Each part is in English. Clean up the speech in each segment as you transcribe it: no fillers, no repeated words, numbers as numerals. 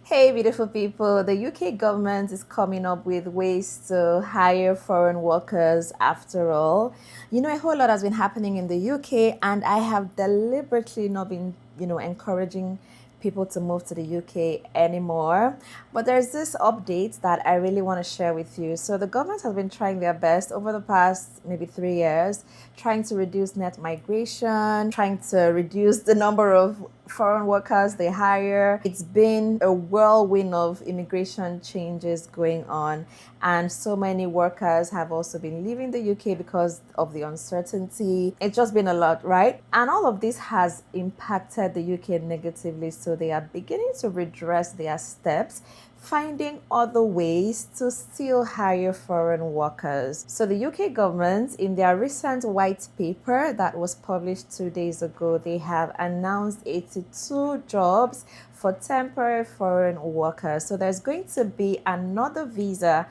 Hey, beautiful people. The UK government is coming up with ways to hire foreign workers after all. A whole lot has been happening in the UK, and I have deliberately not been, encouraging people to move to the UK anymore. But there's this update that I really want to share with you. So, the government has been trying their best over the past maybe 3 years, trying to reduce net migration, trying to reduce the number of foreign workers they hire. It's been a whirlwind of immigration changes going on, and so many workers have also been leaving the UK because of the uncertainty. It's just been a lot, right? And all of this has impacted the UK negatively, so they are beginning to redress their steps, finding other ways to still hire foreign workers. So the UK government, in their recent white paper that was published 2 days ago, they have announced 82 jobs for temporary foreign workers. So there's going to be another visa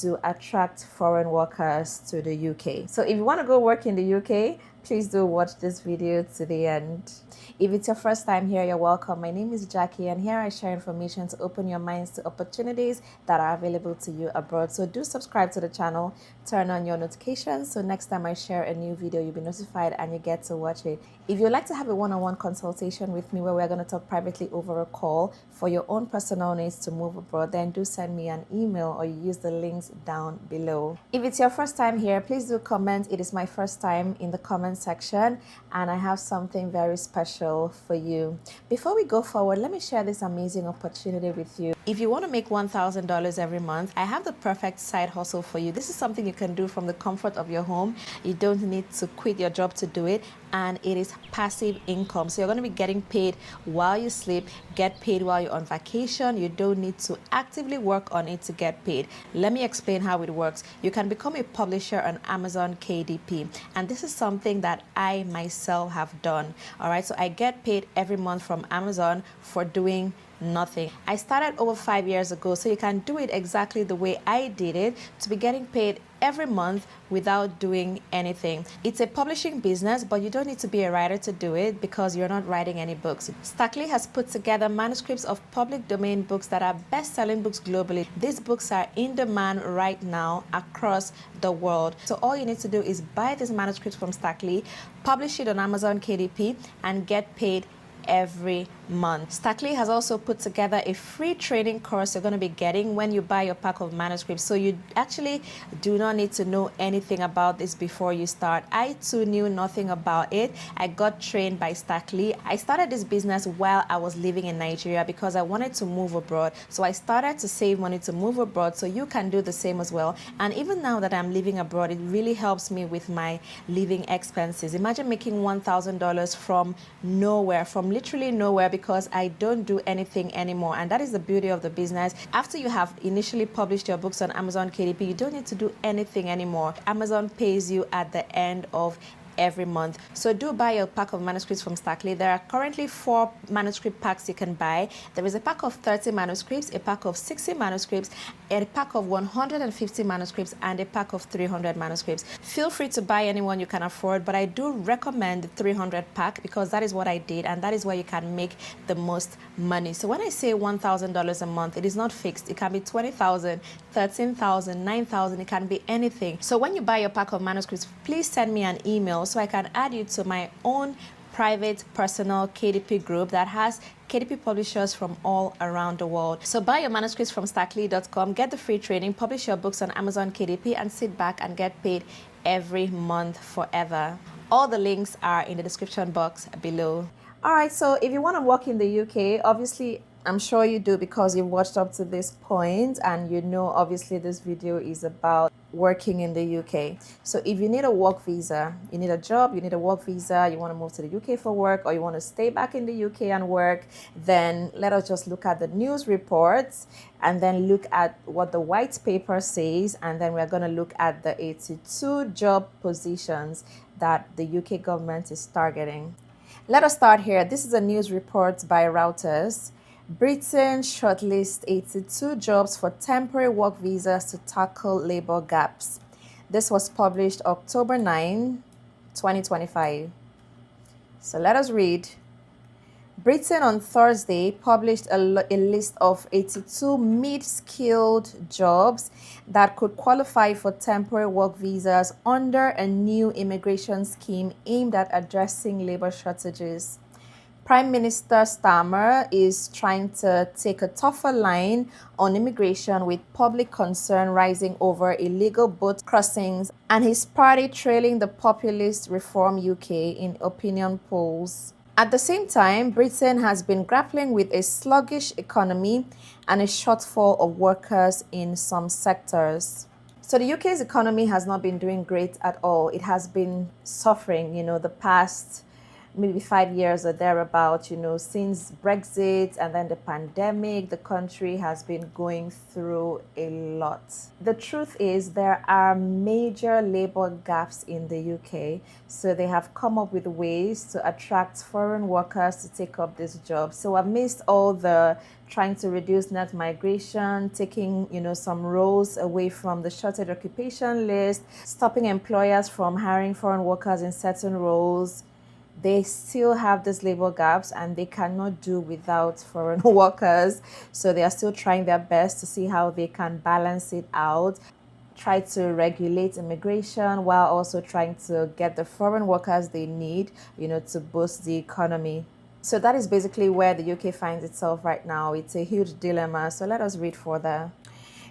to attract foreign workers to the UK. So if you want to go work in the UK, please do watch this video to the end. If it's your first time here, you're welcome. My name is Jackie, and here I share information to open your minds to opportunities that are available to you abroad. So do subscribe to the channel, turn on your notifications, so next time I share a new video, you'll be notified and you get to watch it. If you'd like to have a one-on-one consultation with me where we're going to talk privately over a call for your own personal needs to move abroad, then do send me an email or you use the links down below. If it's your first time here, please do comment. It is my first time in the comment section, and I have something very special for you. Before we go forward, let me share this amazing opportunity with you. If you want to make $1,000 every month, I have the perfect side hustle for you. This is something you can do from the comfort of your home. You don't need to quit your job to do it, and it is passive income. So you're going to be getting paid while you sleep, get paid while you're on vacation. You don't need to actively work on it to get paid. Let me explain how it works. You can become a publisher on Amazon KDP, and this is something that I myself have done. All right, so I get paid every month from Amazon for doing nothing. I started over 5 years ago, so you can do it exactly the way I did it, to be getting paid every month without doing anything. It's a publishing business, but you don't need to be a writer to do it because you're not writing any books. Stackley has put together manuscripts of public domain books that are best-selling books globally. These books are in demand right now across the world. So all you need to do is buy these manuscripts from Stackley, publish it on Amazon KDP, and get paid every month. Stackley has also put together a free training course you're going to be getting when you buy your pack of manuscripts. So you actually do not need to know anything about this before you start. I too knew nothing about it. I got trained by Stackley. I started this business while I was living in Nigeria because I wanted to move abroad. So I started to save money to move abroad, so you can do the same as well. And even now that I'm living abroad, it really helps me with my living expenses. Imagine making $1,000 from nowhere, from literally nowhere, because I don't do anything anymore. And that is the beauty of the business. After you have initially published your books on Amazon KDP, you don't need to do anything anymore. Amazon pays you at the end of every month. So do buy a pack of manuscripts from Stackley. There are currently 4 manuscript packs you can buy. There is a pack of 30 manuscripts, a pack of 60 manuscripts, a pack of 150 manuscripts, and a pack of 300 manuscripts. Feel free to buy anyone you can afford, but I do recommend the 300 pack because that is what I did, and that is where you can make the most money. So when I say $1,000 a month, it is not fixed. It can be $20,000, $13,000, $9,000. It can be anything. So when you buy your pack of manuscripts, please send me an email so I can add you to my own private personal KDP group that has KDP publishers from all around the world. So buy your manuscripts from stackley.com, get the free training, publish your books on Amazon KDP, and sit back and get paid every month forever. All the links are in the description box below. All right, so if you want to work in the UK, obviously I'm sure you do because you've watched up to this point, and you know obviously this video is about working in the UK. So if you need a work visa, you need a job, you need a work visa, you want to move to the UK for work, or you want to stay back in the UK and work, then let us just look at the news reports and then look at what the white paper says, and then we're going to look at the 82 job positions that the UK government is targeting. Let us start here. This is a news report by Reuters. Britain shortlists 82 jobs for temporary work visas to tackle labor gaps. This was published October 9, 2025. So let us read. Britain on Thursday published a list of 82 mid-skilled jobs that could qualify for temporary work visas under a new immigration scheme aimed at addressing labor shortages. Prime Minister Starmer is trying to take a tougher line on immigration, with public concern rising over illegal boat crossings and his party trailing the populist Reform UK in opinion polls. At the same time, Britain has been grappling with a sluggish economy and a shortfall of workers in some sectors. So the UK's economy has not been doing great at all. It has been suffering, the past maybe 5 years or thereabout, since Brexit and then the pandemic. The country has been going through a lot. The truth is, there are major labor gaps in the UK, so they have come up with ways to attract foreign workers to take up this job. So amidst all the trying to reduce net migration, taking some roles away from the shortage occupation list, stopping employers from hiring foreign workers in certain roles, they still have these labor gaps and they cannot do without foreign workers. So they are still trying their best to see how they can balance it out, try to regulate immigration while also trying to get the foreign workers they need, to boost the economy. So that is basically where the UK finds itself right now. It's a huge dilemma. So let us read further.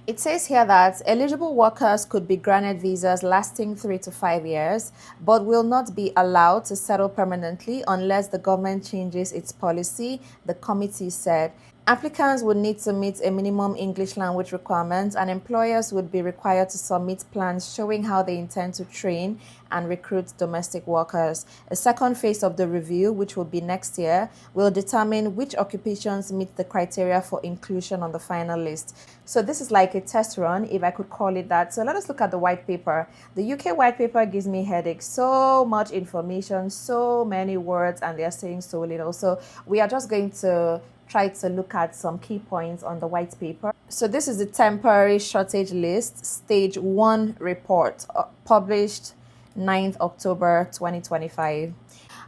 It says here that eligible workers could be granted visas lasting 3 to 5 years, but will not be allowed to settle permanently unless the government changes its policy, the committee said. Applicants would need to meet a minimum English language requirement, and employers would be required to submit plans showing how they intend to train and recruit domestic workers. A second phase of the review, which will be next year, will determine which occupations meet the criteria for inclusion on the final list. So this is like a test run, if I could call it that. So let us look at the white paper. The UK white paper gives me headache. So much information, so many words, and they're saying so little. So we are just going to try to look at some key points on the white paper. So this is the temporary shortage list, stage 1 report, published 9th October 2025.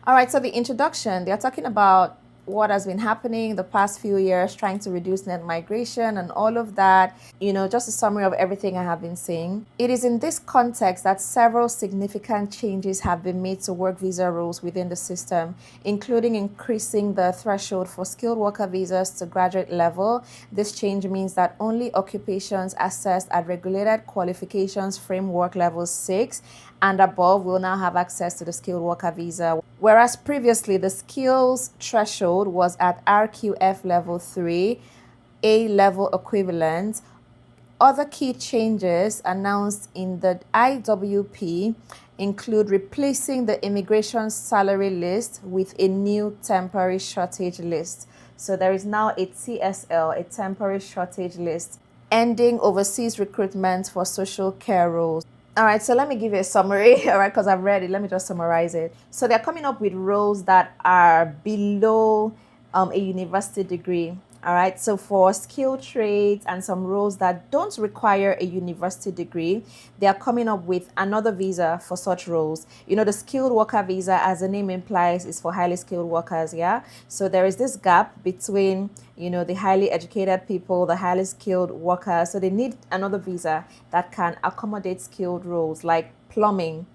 All right, so the introduction, they're talking about what has been happening the past few years, trying to reduce net migration and all of that, just a summary of everything I have been saying. It is in this context that several significant changes have been made to work visa rules within the system, including increasing the threshold for skilled worker visas to graduate level. This change means that only occupations assessed at regulated qualifications framework level 6 and above will now have access to the skilled worker visa, whereas previously the skills threshold was at RQF level 3, A level equivalent. Other key changes announced in the IWP include replacing the immigration salary list with a new temporary shortage list. So there is now a TSL, a temporary shortage list, ending overseas recruitment for social care roles. All right, so let me give you a summary, all right, because I've read it. Let me just summarize it. So they're coming up with roles that are below a university degree. All right, so for skilled trades and some roles that don't require a university degree, they are coming up with another visa for such roles. The skilled worker visa, as the name implies, is for highly skilled workers, yeah? So there is this gap between, the highly educated people, the highly skilled workers. So they need another visa that can accommodate skilled roles like plumbing,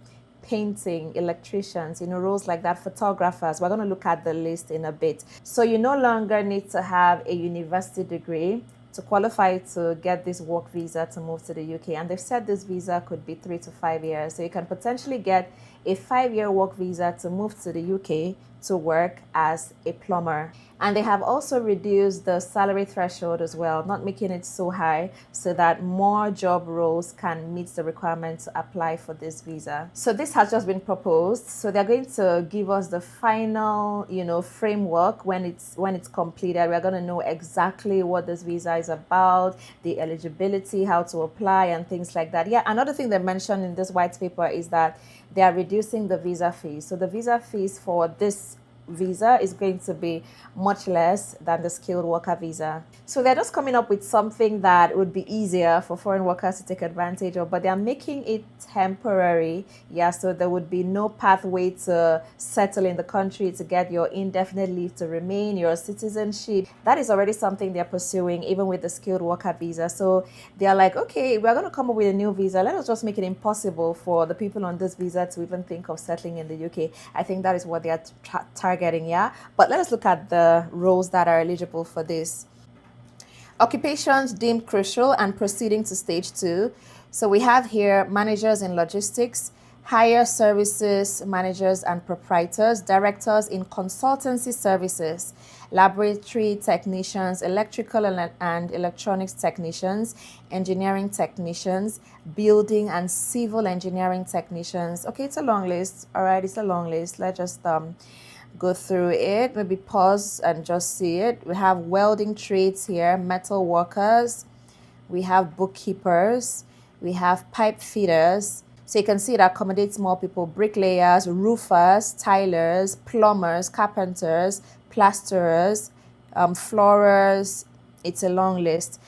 painting, electricians, roles like that, photographers. We're going to look at the list in a bit. So you no longer need to have a university degree to qualify to get this work visa to move to the UK. And they've said this visa could be 3 to 5 years. So you can potentially get a 5-year work visa to move to the UK to work as a plumber. And they have also reduced the salary threshold as well, not making it so high, so that more job roles can meet the requirement to apply for this visa. So this has just been proposed. So they're going to give us the final, framework when it's completed. We're going to know exactly what this visa is about, the eligibility, how to apply, and things like that. Yeah, another thing they mentioned in this white paper is that they are reducing the visa fees. So the visa fees for this visa is going to be much less than the skilled worker visa. So they're just coming up with something that would be easier for foreign workers to take advantage of, but they're making it temporary. Yeah, so there would be no pathway to settle in the country, to get your indefinite leave to remain, your citizenship. That is already something they're pursuing, even with the skilled worker visa. So they're like, okay, we're going to come up with a new visa. Let us just make it impossible for the people on this visa to even think of settling in the UK. I think that is what they are targeting, yeah? But let us look at the roles that are eligible for this. Occupations deemed crucial and proceeding to stage 2. So we have here managers in logistics, higher services managers and proprietors, directors in consultancy services, laboratory technicians, electrical and electronics technicians, engineering technicians, building and civil engineering technicians. Okay, it's a long list. All right, it's a long list. Let's just go through it, maybe pause and just see it. We have welding trades here, metal workers, we have bookkeepers, we have pipe fitters. So you can see it accommodates more people: bricklayers, roofers, tilers, plumbers, carpenters, plasterers, floorers. It's a long list.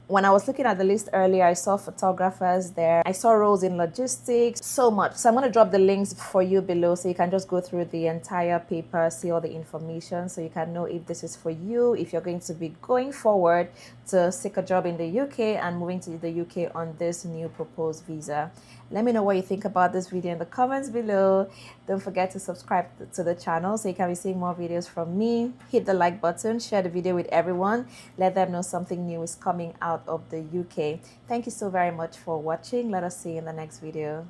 When I was looking at the list earlier, I saw photographers there. I saw roles in logistics, so much. So I'm going to drop the links for you below so you can just go through the entire paper, see all the information so you can know if this is for you, if you're going to be going forward to seek a job in the UK and moving to the UK on this new proposed visa. Let me know what you think about this video in the comments below. Don't forget to subscribe to the channel so you can be seeing more videos from me. Hit the like button, share the video with everyone. Let them know something new is coming out of the UK. Thank you so very much for watching. Let us see you in the next video.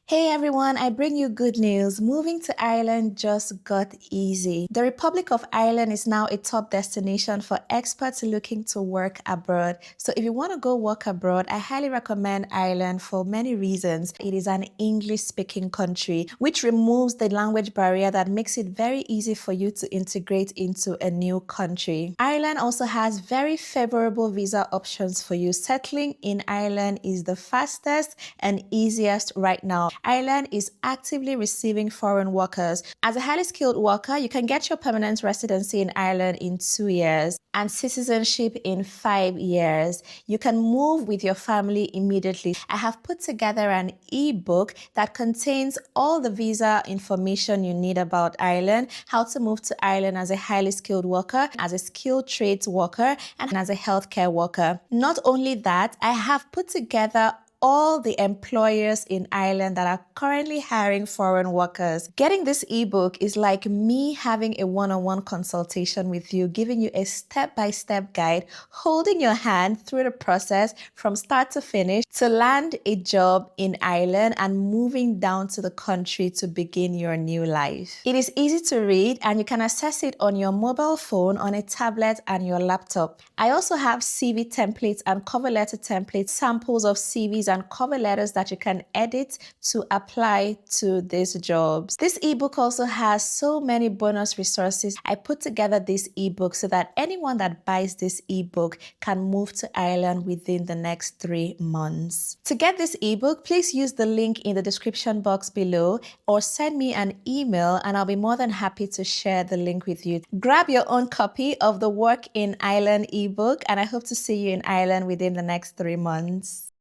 Hey everyone, I bring you good news. Moving to Ireland just got easy. The Republic of Ireland is now a top destination for experts looking to work abroad. So if you want to go work abroad, I highly recommend Ireland for many reasons. It is an English-speaking country, which removes the language barrier that makes it very easy for you to integrate into a new country. Ireland also has very favorable visa options for you. Settling in Ireland is the fastest and easiest right now. Ireland is actively receiving foreign workers. As a highly skilled worker, you can get your permanent residency in Ireland in 2 years and citizenship in 5 years. You can move with your family immediately. I have put together an ebook that contains all the visa information you need about Ireland, how to move to Ireland as a highly skilled worker, as a skilled trades worker, and as a healthcare worker. Not only that, I have put together all the employers in Ireland that are currently hiring foreign workers. Getting this ebook is like me having a one-on-one consultation with you, giving you a step-by-step guide, holding your hand through the process from start to finish to land a job in Ireland and moving down to the country to begin your new life. It is easy to read and you can access it on your mobile phone, on a tablet and your laptop. I also have CV templates and cover letter templates, samples of CVs and cover letters that you can edit to apply to these jobs. This ebook also has so many bonus resources. I put together this ebook so that anyone that buys this ebook can move to Ireland within the next 3 months. To get this ebook, please use the link in the description box below or send me an email and I'll be more than happy to share the link with you. Grab your own copy of the Work in Ireland ebook and I hope to see you in Ireland within the next 3 months.